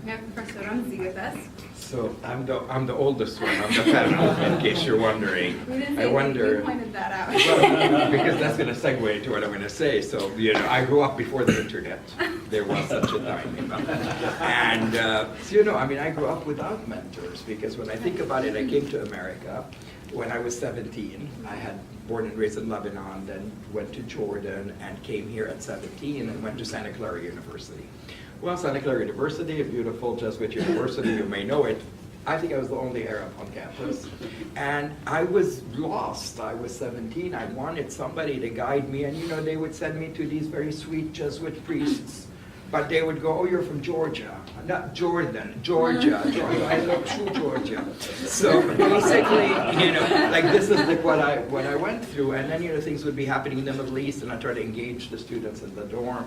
We have Professor Ramzi with us. So I'm the oldest one. I'm the fat in case you're wondering. We didn't say I wonder. You pointed that out. Well, because that's going to segue into what I'm going to say. So I grew up before the internet. There was such a thing, and so I grew up without mentors because when I think about it, I came to America when I was 17. I had born and raised in Lebanon, then went to Jordan and came here at 17 and went to Santa Clara University. Well, Santa Clara University, a beautiful Jesuit university, you may know it. I think I was the only Arab on campus. And I was lost. I was 17. I wanted somebody to guide me. And they would send me to these very sweet Jesuit priests. But they would go, oh, you're from Georgia. Not Jordan, Georgia. I look through Georgia. So basically, this is what I went through. And then, things would be happening in the Middle East, and I tried to engage the students in the dorm.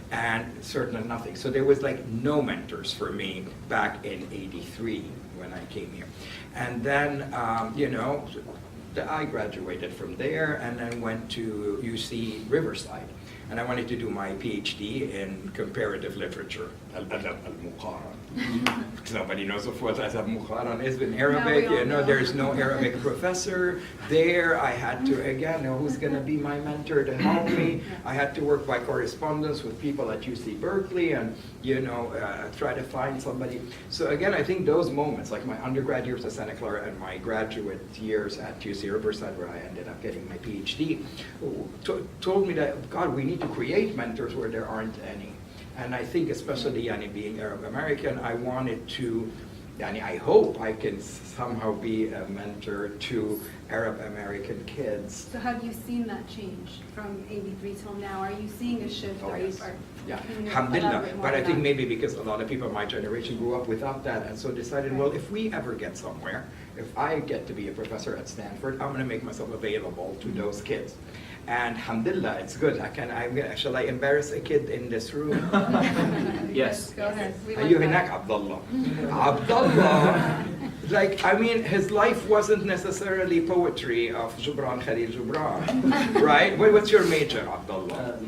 And certainly nothing. So there was no mentors for me back in '83 when I came here. And then, I graduated from there and then went to UC Riverside. And I wanted to do my PhD in comparative literature. Nobody knows what al-Muqaran is in Arabic. There's no Arabic professor there. I had to, again, know who's going to be my mentor to help me. I had to work by correspondence with people at UC Berkeley and, try to find somebody. So again, I think those moments, like my undergrad years at Santa Clara and my graduate years at UC Riverside, where I ended up getting my PhD, told me that, God, we need to create mentors where there aren't any. And I think especially being Arab American, I wanted to, I hope I can somehow be a mentor to Arab American kids. So have you seen that change from '83 till now? Are you seeing a shift? Oh, yes. Yeah, alhamdulillah. But I think maybe because a lot of people in my generation grew up without that and so decided, well, if we ever get somewhere, if I get to be a professor at Stanford, I'm going to make myself available to those kids. And alhamdulillah, it's good. Shall I embarrass a kid in this room? Yes. Go ahead. Are you Hinak Abdullah? Abdullah, his life wasn't necessarily poetry of Jubran Khalil Jubran, right? What's your major, Abdullah?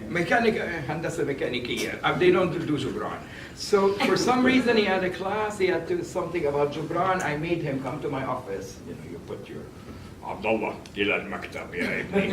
Handasa Mechanikiya. They don't do Jubran. So for some reason he had a class, he had to do something about Jubran. I made him come to my office. You put your Abdullah, ila al-maktab, ya ibni.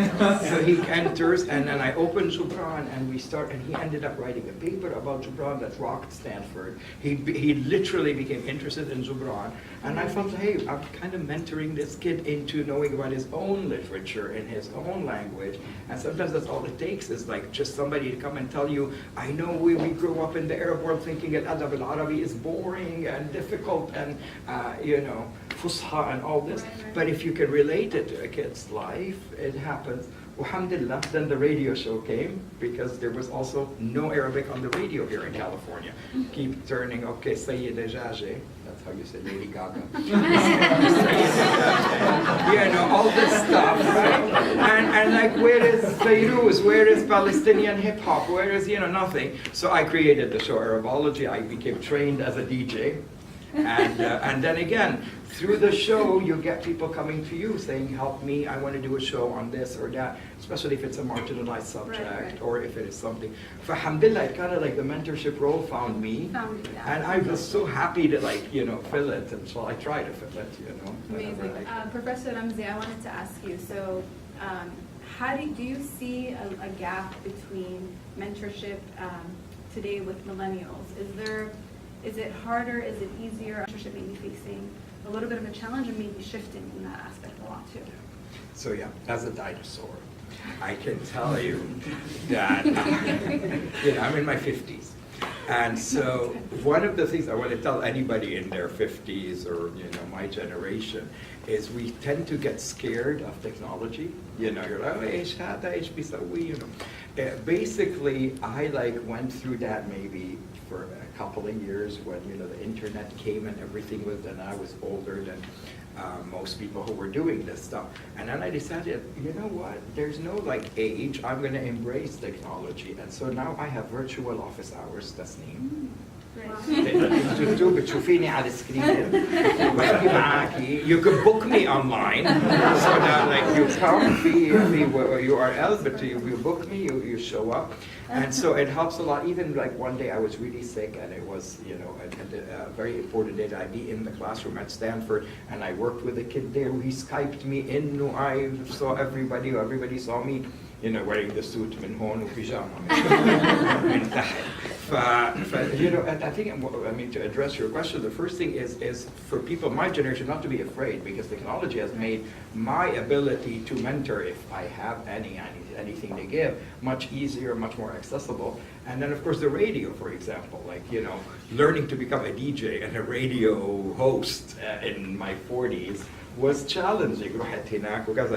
So he enters, and then I open Jubran, and we start, and he ended up writing a paper about Jubran that rocked Stanford. He literally became interested in Jubran, and I felt, hey, I'm kind of mentoring this kid into knowing about his own literature in his own language, and sometimes that's all it takes, is just somebody to come and tell you, I know we grew up in the Arab world thinking that Adab al-Arabi is boring and difficult and, Fusha and all this, but if you can relate it to a kid's life, it happens. Alhamdulillah, then the radio show came because there was also no Arabic on the radio here in California. Keep turning, okay, Sayyida Jaje, that's how you say Lady Gaga. All this stuff, right? And where is Fairuz? Where is Palestinian hip hop? Where is, nothing. So I created the show Arabology. I became trained as a DJ. And then again, through the show, you get people coming to you saying, help me, I want to do a show on this or that, especially if it's a marginalized subject, right. Or if it is something. For alhamdulillah, it kind of the mentorship role found me. And I was so happy to fill it, and so I try to fill it, Amazing. Professor Ramzi, I wanted to ask you, so how do you see a gap between mentorship today with millennials? Is it harder? Is it easier? Mentorship may be facing a little bit of a challenge and maybe shifting in that aspect a lot too. So yeah, as a dinosaur, I can tell you that I'm in my 50s. And so one of the things I want to tell anybody in their 50s or my generation is we tend to get scared of technology. You're like, oh, إيش هذا إيش بيسوي, Basically, I went through that maybe for a couple of years when the internet came and everything was, and I was older than most people who were doing this stuff. And then I decided, you know what? There's no age. I'm going to embrace technology. And so now I have virtual office hours. Tasneem. انتوا بتشوفيني على السكرين وبحكي معاكي. You can book me online so that like you come في URL but you book me, you show up. And so it helps a lot. Even like one day I was really sick and it was, you know, a very important day that I'd be in the classroom at Stanford and I worked with a kid there. He Skyped me in. I saw everybody saw me, you know, wearing the suit من هون وبيجامة من تحت. You know, and I think, I mean, to address your question, the first thing is for people my generation not to be afraid, because technology has made my ability to mentor, if I have anything to give, much easier, much more accessible. And then, of course, the radio, for example, like, you know, learning to become a DJ and a radio host in my 40s was challenging.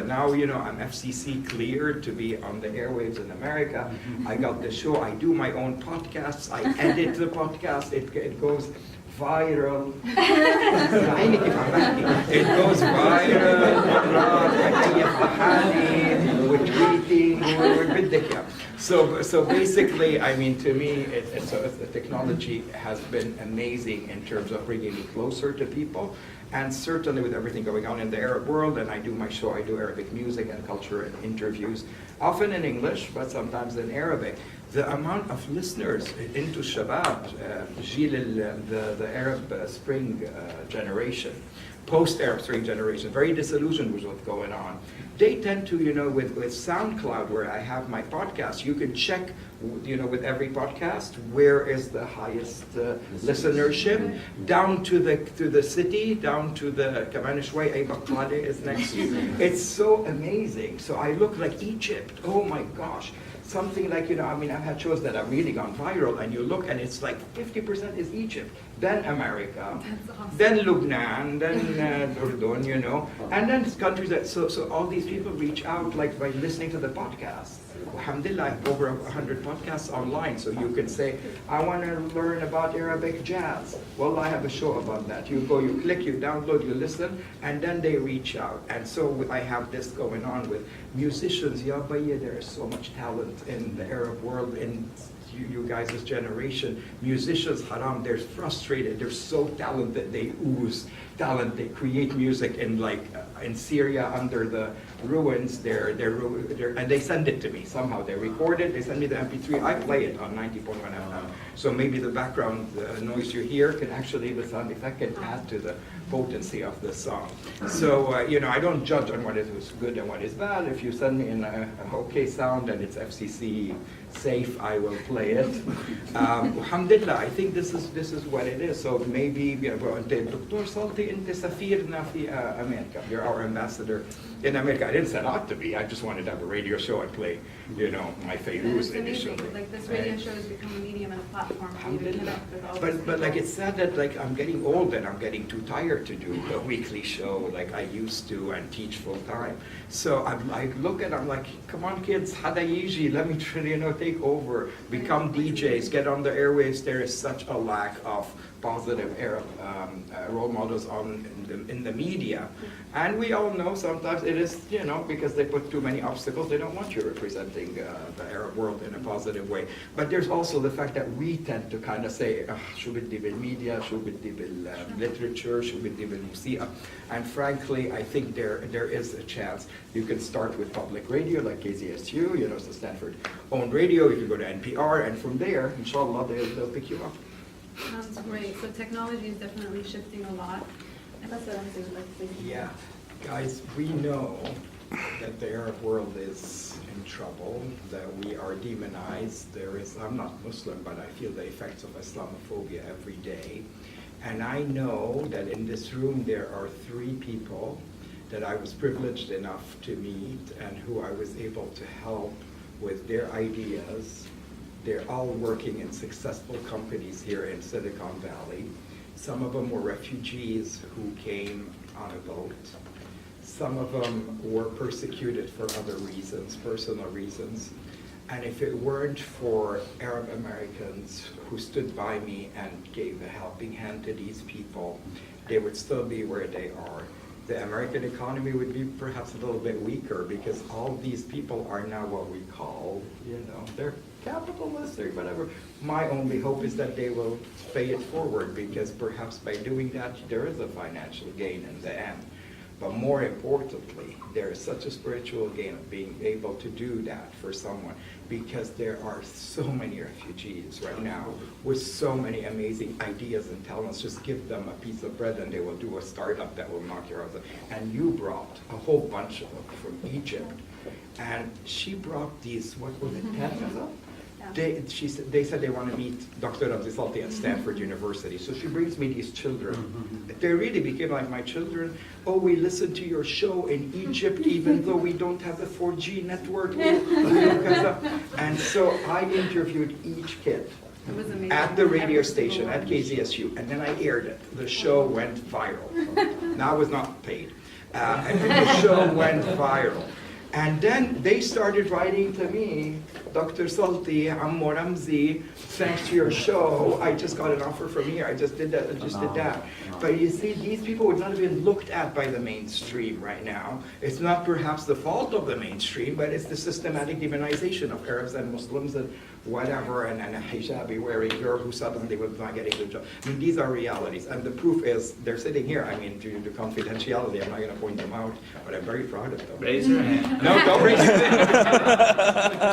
Now, you know, I'm FCC cleared to be on the airwaves in America. I got the show. I do my own podcasts. I edit the podcast. It goes viral. It goes viral. We're tweeting. So basically, I mean, to me, the technology has been amazing in terms of bringing me closer to people. And certainly with everything going on in the Arab world, and I do my show, I do Arabic music and culture and interviews, often in English, but sometimes in Arabic. The amount of listeners into Shabab, the Arab Spring generation, post-Arab Spring generation, very disillusioned with what's going on. They tend to, you know, with SoundCloud, where I have my podcast, you can check, you know, with every podcast, where is the highest listenership, down to the city, down to the كمان شوي أي بقالة is next to you. It's so amazing. So I look like Egypt. Oh my gosh. Something like, you know, I mean, I've had shows that have really gone viral, and you look and it's like 50% is Egypt, then America, awesome. then Lebanon, then Jordan, you know, and then countries that, so all these people reach out like by listening to the podcast. Alhamdulillah, over 100 podcasts online, so you can say, I want to learn about Arabic jazz. Well, I have a show about that. You go, you click, you download, you listen, and then they reach out. And so I have this going on with musicians. Ya Bayya, there is so much talent in the Arab world, in you guys' generation. Musicians, haram, they're frustrated. They're so talented. They ooze talent. They create music in like in Syria under the ruins. And they send it to me somehow. They record it. They send me the MP3. I play it on 90.1 FM. So maybe the background noise you hear can actually, the sound effect can add to the potency of the song. So you know, I don't judge on what is good and what is bad. If you send me in a okay sound and it's FCC safe, I will play it. Alhamdulillah, I think this is what it is. So maybe, Dr. Salti, أنت سفيرنا في America. You're our ambassador in America. I didn't set out to be. I just wanted to have a radio show and play, you know, my Fairuz initially. Like this radio show has become a medium and a platform for you to connect with all these But like people. it's sad that like I'm getting old and I'm getting too tired to do a weekly show like I used to and teach full time. So I look and I'm like, come on kids, hada yiji, let me try, you know, take over, become DJs, get on the airwaves. There is such a lack of positive Arab role models in the media. And we all know sometimes it is, you know, because they put too many obstacles, they don't want you representing the Arab world in a positive way. But there's also the fact that we tend to kind of say, شو بدي بالmedia, شو بدي بالliterature, شو بدي بالموسيقى. And frankly, I think there is a chance. You can start with public radio like KZSU, you know, it's the Stanford owned radio. You can go to NPR, and from there, inshallah, they'll pick you up. Sounds great. So technology is definitely shifting a lot. Professor Ramzi would like to say something. Yeah, guys, we know that the Arab world is in trouble, that we are demonized. I'm not Muslim, but I feel the effects of Islamophobia every day. And I know that in this room there are 3 people that I was privileged enough to meet and who I was able to help with their ideas. They're all working in successful companies here in Silicon Valley. Some of them were refugees who came on a boat. Some of them were persecuted for other reasons, personal reasons. And if it weren't for Arab Americans who stood by me and gave a helping hand to these people, they would still be where they are. the American economy would be perhaps a little bit weaker because all these people are now what we call, they're capitalists or whatever. My only hope is that they will pay it forward because perhaps by doing that, there is a financial gain in the end. But more importantly, there is such a spiritual gain of being able to do that for someone because there are so many refugees right now with so many amazing ideas and talents. Just give them a piece of bread and they will do a startup that will knock your house out. And you brought a whole bunch of them from Egypt. And she brought these, what was it, 10 of them? They said they want to meet Dr. Ramzi Salti at Stanford University. So she brings me these children. They really became like my children. Oh, we listened to your show in Egypt, even though we don't have a 4G network. And so I interviewed each kid at the radio station, at KZSU, and then I aired it. The show went viral. Now it was not paid. And the show went viral. And then they started writing to me, Dr. Salti, Ammo Ramzi, thanks to your show, I just got an offer from here, I just did that, I just did that. But you see, these people would not have been looked at by the mainstream right now. It's not perhaps the fault of the mainstream, but it's the systematic demonization of Arabs and Muslims and whatever, and a hijabi wearing girl who suddenly was not getting a good job. I mean, these are realities, and the proof is they're sitting here. I mean, due to confidentiality, I'm not going to point them out, but I'm very proud of them. Raise your hand. No, don't raise your hand.